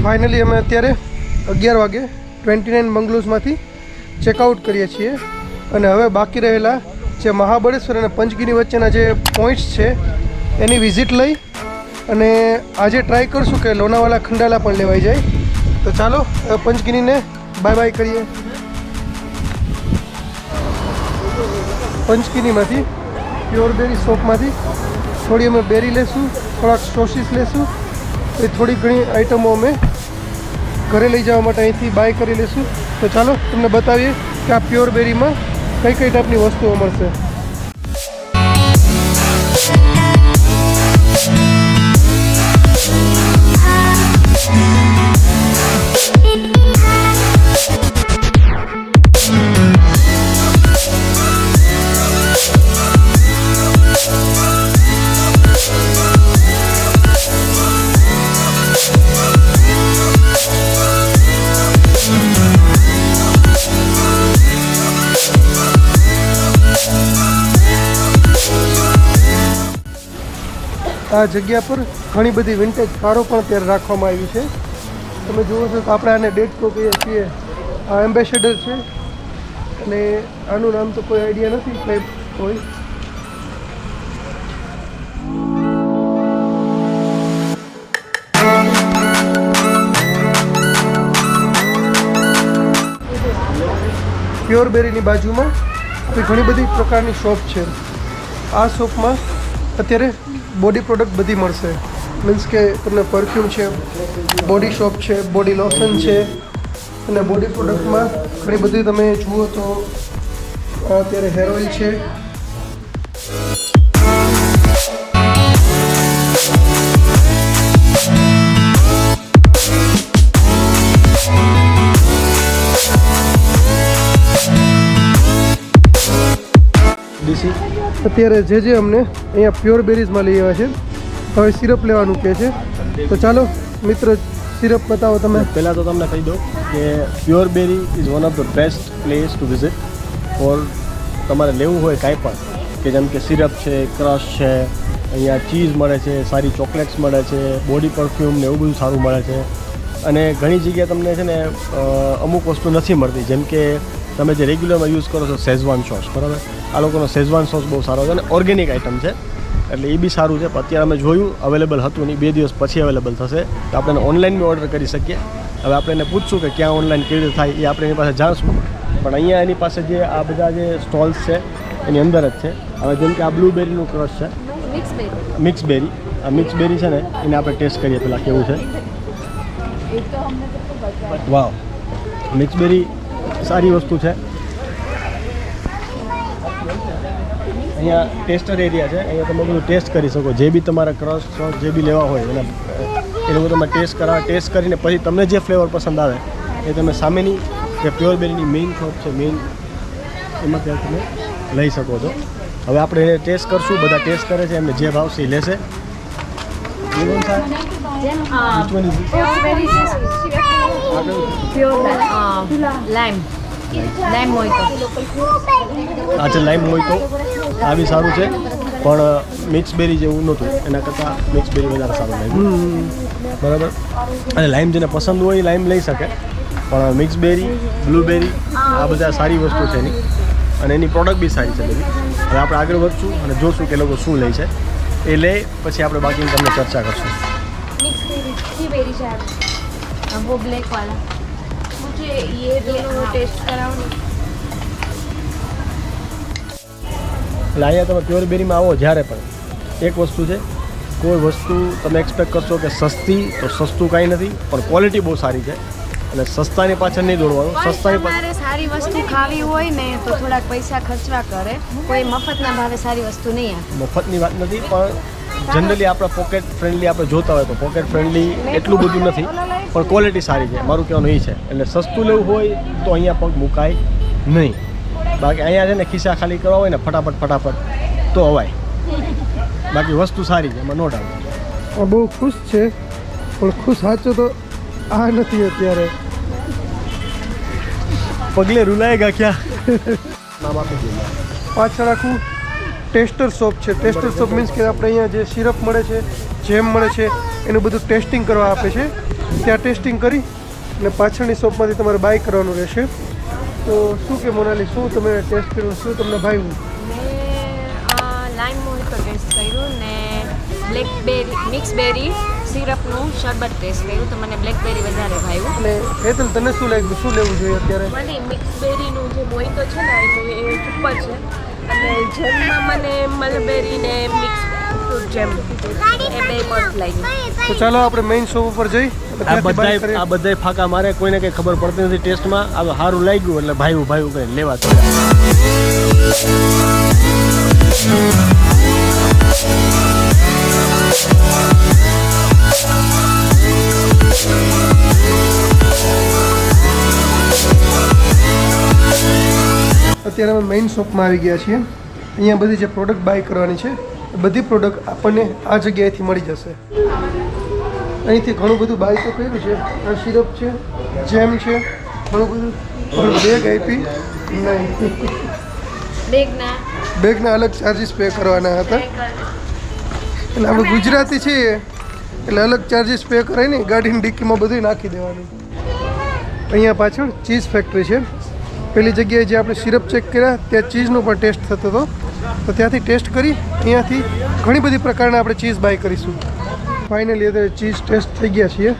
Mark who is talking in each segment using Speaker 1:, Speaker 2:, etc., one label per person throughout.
Speaker 1: Finally અમે અત્યારે 11 વાગે 29 બંગલોઝમાંથી ચેકઆઉટ કરીએ છીએ અને હવે બાકી રહેલા જે મહાબળેશ્વર અને પંચગીની વચ્ચેના જે પોઈન્ટ્સ છે એની વિઝિટ લઈ અને આજે ટ્રાય કરશું કે લોનાવાલા ખંડાલા પણ લેવાઈ જાય. તો ચાલો પંચગીનીને બાય બાય કરીએ. પંચગીનીમાંથી પ્યોર બેરી શોપમાંથી થોડી અમે બેરી લેશું, થોડાક સ્ટોસીસ લેશું, એ થોડી ઘણી આઈટમો અમે ઘરે લઈ જવા માટે અહીંથી બાય કરી લેશું. તો ચાલો તમને બતાવીએ કે આ પ્યોર બેરીમાં કઈ કઈ ટાઈપની વસ્તુઓ મળશે. આ જગ્યા પર ઘણી બધી વિન્ટેજ કારો પણ અત્યારે રાખવામાં આવી છે. તમે જુઓ છો તો આપણે આને ડેટકો કહીએ છીએ. આ એમ્બેસેડર છે અને આનું નામ તો કોઈ આઈડિયા નથી કંઈ કોઈ. પ્યોર બેરીની બાજુમાં ઘણી બધી પ્રકારની શોપ છે. આ શોપમાં અત્યારે બોડી પ્રોડક્ટ બધી મળશે. મીન્સ કે તમને પરફ્યુમ છે, બોડી શોપ છે, બોડી લોશન છે અને બોડી પ્રોડક્ટમાં ઘણી બધી તમે જુઓ તો અત્યારે હેર ઓઇલ છે. અત્યારે જે અમને અહીંયા પ્યોર બેરીઝમાં લઈ આવ્યા છે. હવે સિરપ લેવાનું કહે છે. તો ચાલો મિત્ર સિરપ બતાવો તમે.
Speaker 2: પહેલાં તો તમને કહી દઉં કે પ્યોર બેરી is one of the best place to visit for તમારે લેવું હોય કાંઈ પણ, કે જેમ કે સિરપ છે, ક્રશ છે, અહીંયા ચીઝ મળે છે, સારી ચોકલેટ્સ મળે છે, બોડી પરફ્યુમ ને એવું બધું સારું મળે છે. અને ઘણી જગ્યાએ તમને છે ને અમુક વસ્તુ નથી મળતી, જેમ કે તમે જે રેગ્યુલરમાં યુઝ કરો છો શેઝવાન સોસ, બરાબર, આ લોકોનો શેઝવાન સોસ બહુ સારો છે અને ઓર્ગેનિક આઇટમ છે એટલે એ બી સારું છે. પણ અત્યારે અમે જોયું અવેલેબલ હતું નહીં, 2 દિવસ પછી અવેલેબલ થશે તો આપણે ઓનલાઈન બી ઓર્ડર કરી શકીએ. હવે આપણે એને પૂછશું કે ક્યાં ઓનલાઈન કેવી રીતે થાય એ આપણે એની પાસે જાણશું. પણ અહીંયા એની પાસે જે આ બધા જે સ્ટોલ્સ છે એની અંદર જ છે. હવે જેમ કે આ બ્લુબેરીનું ક્રશ છે, મિક્સ બેરી, આ મિક્સ બેરી છે ને એને આપણે ટેસ્ટ કરીએ પહેલાં કેવું છે. વાવ, મિક્સ બેરી સારી વસ્તુ છે. અહીંયા ટેસ્ટર એરિયા છે, અહીંયા તમે બધું ટેસ્ટ કરી શકો. જે બી તમારા ક્રશ સોસ જે બી લેવા હોય એના એ લોકો તમે ટેસ્ટ કરીને પછી તમને જે ફ્લેવર પસંદ આવે એ તમે સામેની જે પ્યોર બેરીની મેઇન શોપ છે મેઇન એમાં ત્યાં તમે લઈ શકો છો. હવે આપણે એને ટેસ્ટ કરશું, બધા ટેસ્ટ કરે છે, એમને જે ભાવશે એ લેશે. अच्छा लाइम मोइतो आ भी सारू है पण मिक्स बेरी जेवुं नहोतुं एना करता मिक्स बेरी वधारे सारू लाग्युं बराबर. अने लाइम जेने पसंद होय लाइम लई शके पण मिक्स बेरी ब्लूबेरी आ बधा सारी वस्तु छे एनी अने एनी प्रोडक्ट बी सारी छे बधी. हवे आपणे आगळ वधशुं अने जोशुं के लोको शुं લે છે એ લે પછી આપણે બાકીની તમને ચર્ચા કરશું.
Speaker 3: मिक्स बेरी की बेरी है वो ब्लैक वाला, मुझे ये दोनों टेस्ट कराओ ना.
Speaker 2: એટલે અહીંયા તમે પ્યોર બેરીમાં આવો જ્યારે પણ એક વસ્તુ છે, કોઈ વસ્તુ તમે એક્સપેક્ટ કરશો કે સસ્તી તો સસ્તું કાંઈ નથી, પણ ક્વોલિટી બહુ સારી છે એટલે સસ્તાની પાછળ નહીં દોડવાનું. સસ્તાની
Speaker 3: તમારે સારી વસ્તુ ખાવી હોય ને તો થોડાક પૈસા ખર્ચવા કરે, કોઈ મફતના ભાવે સારી વસ્તુ નહીં આપે.
Speaker 2: મફતની વાત નથી પણ જનરલી આપણા પોકેટ ફ્રેન્ડલી આપણે જોતા હોય તો પોકેટ ફ્રેન્ડલી એટલું બધું નથી પણ ક્વોલિટી સારી છે. મારું કહેવાનું એ છે એટલે સસ્તું લેવું હોય તો અહીંયા પગ મુકાય નહીં. બાકી અહીંયા છે ને ખિસ્સા ખાલી કરવા હોય ને ફટાફટ તો અવાય. બાકી વસ્તુ સારી છે એમાં નો ડાઉટ.
Speaker 1: બહુ ખુશ છે પણ ખુશ સાચો તો આ નથી અત્યારે.
Speaker 2: પગલે રૂલાયેગા ક્યાં નામ આપી દીધું.
Speaker 1: પાછળ આખું ટેસ્ટર શોપ છે. ટેસ્ટર શોપ મીન્સ કે આપણે અહીંયા જે સિરપ મળે છે, જેમ મળે છે એનું બધું ટેસ્ટિંગ કરવા આપે છે ત્યાં ટેસ્ટિંગ કરી અને પાછળની શોપમાંથી તમારે બાય કરવાનું રહેશે. તો શું કે મોનાલી, શું તમે ટેસ્ટ કર્યું, શું તમને ભાવ્યું?
Speaker 3: મેં લાઈમ મોહિતો ટેસ્ટ કર્યું ને બ્લેકબેરી મિક્સબેરી સિરપનું શરબત ટેસ્ટ કર્યું તો મને બ્લેકબેરી વધારે ભાવ્યું.
Speaker 1: અને હેતલ, તને શું લાગ્યું, શું લેવું જોઈએ અત્યારે?
Speaker 3: મને મિક્સબેરીનું જે મોહિતો છે ને એ ઉપર છે અને જેમમાં મને મલબેરી ને મિક્સ ફ્રૂટ જેમ એ બે મસ્ત લાગ્યું.
Speaker 1: તો ચાલો આપણે મેઇન શોપ ઉપર જઈ
Speaker 2: આ બધાય ફાંકા મારે, કોઈને કંઈ ખબર પડતી નથી ટેસ્ટમાં. આ સારું લાગ્યું એટલે ભાઈ કંઈ લેવા તો.
Speaker 1: અત્યારે અમે મેઇન શોપમાં આવી ગયા છીએ. અહીંયા બધી જે પ્રોડક્ટ બાય કરવાની છે એ બધી પ્રોડક્ટ આપણને આ જગ્યાએથી મળી જશે. અહીંથી ઘણું બધું બાય તો કર્યું છે. આ સિરપ છે, જેમ છે, ઘણું બધું. બેગ આપી નહીં, બેગના અલગ ચાર્જીસ પે કરવાના હતા. એટલે આપણે ગુજરાતી છીએ એટલે અલગ ચાર્જીસ પે કરાય નહીં, ગાડીની ડિક્કીમાં બધું નાખી દેવાનું. અહીંયા પાછળ ચીઝ ફેક્ટરી છે. પેલી જગ્યાએ જે આપણે સિરપ ચેક કર્યા ત્યાં ચીઝનો પણ ટેસ્ટ થતો હતો, તો ત્યાંથી ટેસ્ટ કરી અહીંયાથી ઘણી બધી પ્રકારના આપણે ચીઝ બાય કરીશું. ફાઇનલી અત્યારે ચીઝ ટેસ્ટ થઈ ગયા છીએ.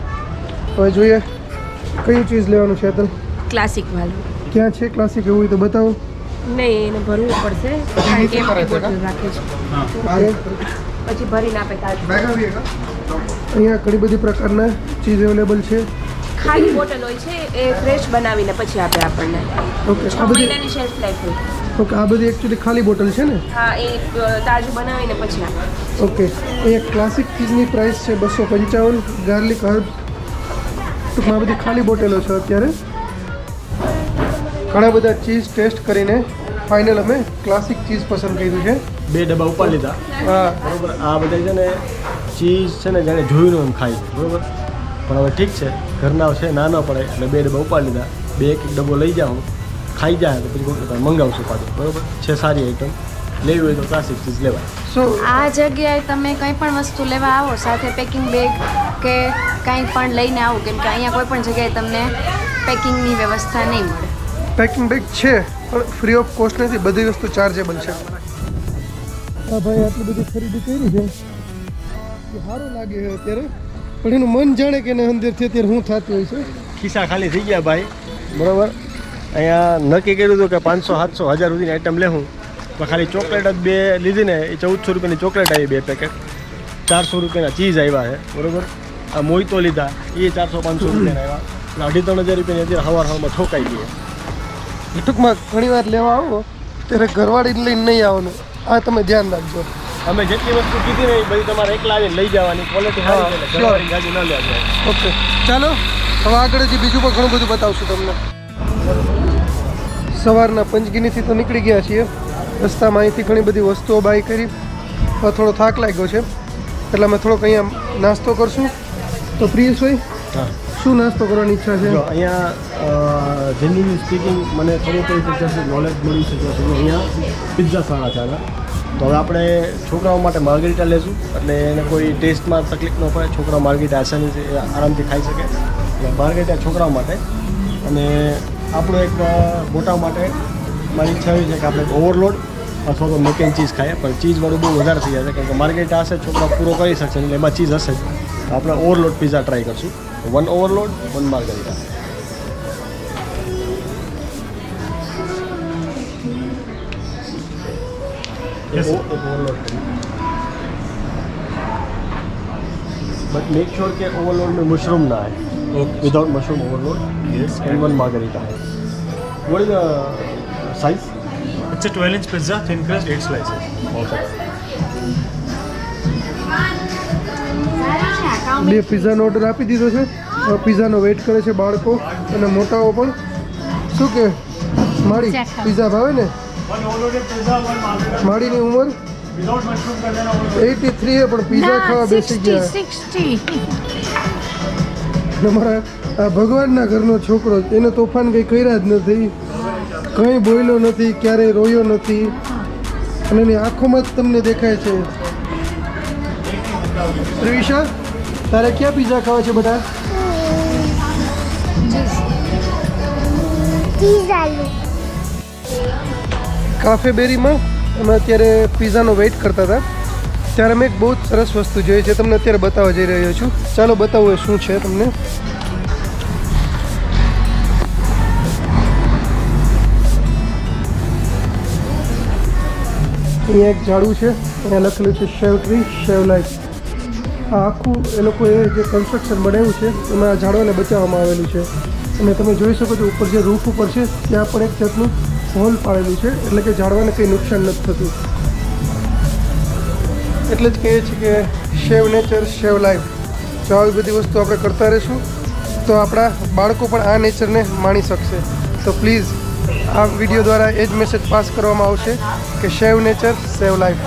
Speaker 1: હવે જોઈએ કયું ચીઝ લેવાનું છે. તો
Speaker 3: ક્લાસિક વાળું
Speaker 1: ક્યાં છે ક્લાસિક, એવું હોય તો બતાવો.
Speaker 3: નહીં, એને ભરવું પડશે કારણ કે એમની બોટલ રાખે છે પછી ભરીને આપે.
Speaker 1: અહીંયા ઘણી બધી પ્રકારના ચીઝ અવેલેબલ છે.
Speaker 3: ખાલી બોટલ હોય છે એ ફ્રેશ બનાવીને પછી આપે આપણને.
Speaker 1: ઓકે,
Speaker 3: 6 મહિનાની શેલ્ફ લાઈફ હોય.
Speaker 1: ઓકે, આ બધી એકચ્યુઅલી ખાલી બોટલ છે ને?
Speaker 3: હા, એ તાજું બનાવીને પછી આપે.
Speaker 1: ઓકે, અહીંયા ક્લાસિક ચીઝની પ્રાઇસ છે 255. ગાર્લિક હર્બ, ટૂંકમાં બધી ખાલી બોટલો છે. અત્યારે ઘણા બધા ચીઝ ટેસ્ટ કરીને ફાઇનલ અમે ક્લાસિક ચીઝ પસંદ કર્યું છે.
Speaker 2: 2 ડબ્બા ઉપર લીધા.
Speaker 1: હા
Speaker 2: બરોબર. આ બધા છે ને ચીઝ છે ને જાણે જોયું એમ ખાય, બરોબર. પણ હવે ઠીક છે, ઘરના છે, ના પડે એટલે 2 ડબ્બા ઉપાડી લીધા. 2 એક ડબ્બો લઈ જાઉં, ખાઈ જાય તો પછી મંગાવશું પાછું, બરોબર છે. સારી આઈટમ લેવી હોય તો ક્લાસિક ચીઝ લેવાય.
Speaker 4: આ જગ્યાએ તમે કંઈ પણ વસ્તુ લેવા આવો સાથે પેકિંગ બેગ કે કંઈ પણ લઈને આવો, કેમ કે અહીંયા કોઈ પણ જગ્યાએ તમને પેકિંગની વ્યવસ્થા નહીં મળે.
Speaker 1: પેકિંગ બેગ છે પણ ફ્રી ઓફ કોસ્ટ નથી, બધી વસ્તુ ચાર્જેબલ છે. હા ભાઈ, આટલી બધી ખરીદી કરી છે, સારું લાગે છે અત્યારે, પણ એનું મન જાણે કે એને અંદરથી અત્યારે શું થતું હોય છે.
Speaker 2: ખિસ્સા ખાલી થઈ ગયા ભાઈ, બરોબર. અહીંયા નક્કી કર્યું હતું કે 500, 700, 1000 સુધીની આઈટમ લેવું, પણ ખાલી ચોકલેટ જ 2 લીધી ને એ 1400 રૂપિયાની ચોકલેટ આવી 2 પેકેટ. 400 રૂપિયાના ચીઝ આવ્યા છે, બરોબર. આ મોહિતો લીધા એ 400-500 રૂપિયાના આવ્યા, 2,500-3,000 રૂપિયાની અત્યારે હવારમાં ઠોકાઈ ગઈ.
Speaker 1: ટૂંકમાં ઘણી વાર લેવા આવો ત્યારે ઘરવાળીને લઈને નહીં આવવાનું, આ તમે ધ્યાન રાખજો.
Speaker 2: અમે જેટલી વસ્તુ કીધી ને એ બધી તમારે એકલા આવીને લઈ જવાની, ક્વોલિટી સારી છે, ઘરવાળી ગાડી ન લેવા.
Speaker 1: ઓકે, ચાલો હવે આગળ જે બીજું પણ ઘણું બધું બતાવશું તમને. સવારના પંચગીનીથી તો નીકળી ગયા છીએ. રસ્તામાં અહીંથી ઘણી બધી વસ્તુઓ બાય કરી. હવે થોડો થાક લાગ્યો છે એટલે અમે થોડોક અહીંયા નાસ્તો કરશું. તો પ્રિયેશભાઈ, શું નાસ્તો કરવાની ઈચ્છા છે?
Speaker 2: જો અહીંયા જેન્યુઅલી સ્પીકિંગ મને થોડું કઈ રીતે નોલેજ મળી છે ત્યાં સુધી અહીંયા પિઝા સારા છે આગળ. તો હવે આપણે છોકરાઓ માટે માર્ગરીટા લેશું, એટલે એને કોઈ ટેસ્ટમાં તકલીફ ન પડે. છોકરાઓ માર્ગરીટા આસાનીથી આરામથી ખાઈ શકે. એટલે માર્ગરીટા છોકરાઓ માટે. અને આપણો એક મોટા માટે મારી ઈચ્છા એવી છે કે આપણે ઓવરલોડ અથવા તો મેક એન્ડ ચીઝ ખાઈએ, પણ ચીઝવાળું બહુ વધારે થઈ જશે, કારણ કે માર્ગરીટા હશે છોકરા પૂરો કરી શકશે એટલે એમાં ચીઝ હશે જ. તો આપણે ઓવરલોડ પિઝા ટ્રાય કરશું. 1 overload, 1 Margherita. Yes. Overload. But make sure कि overload में mushroom ना आए. Okay. Without mushroom overload. Yes. And 1 margarita. What is the size?
Speaker 5: It's a 12-inch pizza, thin crust, 8 slices.
Speaker 2: Okay.
Speaker 1: 2 પિઝાનો order આપી દીધો છે. હવે પિઝાનો weight કરે છે બાળકો અને મોટાઓ પણ. શું કે મારી પિઝા ભાવે ને?
Speaker 5: 1 overloaded pizza, 1 margarita.
Speaker 1: મારીની ઉંમર
Speaker 5: Without mushroom कर देना
Speaker 1: 83 है, પણ પિઝા ખાવા બેસી ગયા.
Speaker 4: 60.
Speaker 1: અમારા આ ભગવાનના ઘરનો છોકરો, એને તોફાન કંઈ કર્યા જ નથી, કંઈ બોલ્યો નથી, ક્યારેય રોયો નથી, અને એની આંખોમાં જ તમને દેખાય છે. ત્રિવિશા, તારે ક્યાં પિઝા ખાવા છે બેટા? કાફે બેરીમાં અમે અત્યારે પિઝાનો વેઇટ કરતા હતા ત્યારે મેં એક બહુ જ સરસ વસ્તુ જોઈ જે તમને અત્યારે બતાવવા જઈ રહ્યો છું. ચાલો બતાવું એ શું છે તમને. અહીંયા એક ઝાડુ છે, અહીંયા લખેલું છે સેવ ટ્રી સેવ લાઈફ. આ આખું એ લોકોએ જે કન્સ્ટ્રક્શન બનાવ્યું છે એમાં આ ઝાડવાને બચાવવામાં આવેલું છે. અને તમે જોઈ શકો છો ઉપર જે રૂફ ઉપર છે ત્યાં પણ એક જાતનું હોલ પાડેલું છે, એટલે કે ઝાડવાને કંઈ નુકસાન નથી થતું. એટલે જ કહીએ છીએ કે સેવ નેચર સેવ લાઈફ. જો આવી બધી વસ્તુ આપણે કરતા રહીશું તો આપણા બાળકો પણ આ નેચરને માણી શકશે. તો પ્લીઝ આ વિડીયો દ્વારા એ જ મેસેજ પાસ કરવામાં આવશે કે સેવ નેચર સેવ લાઈફ.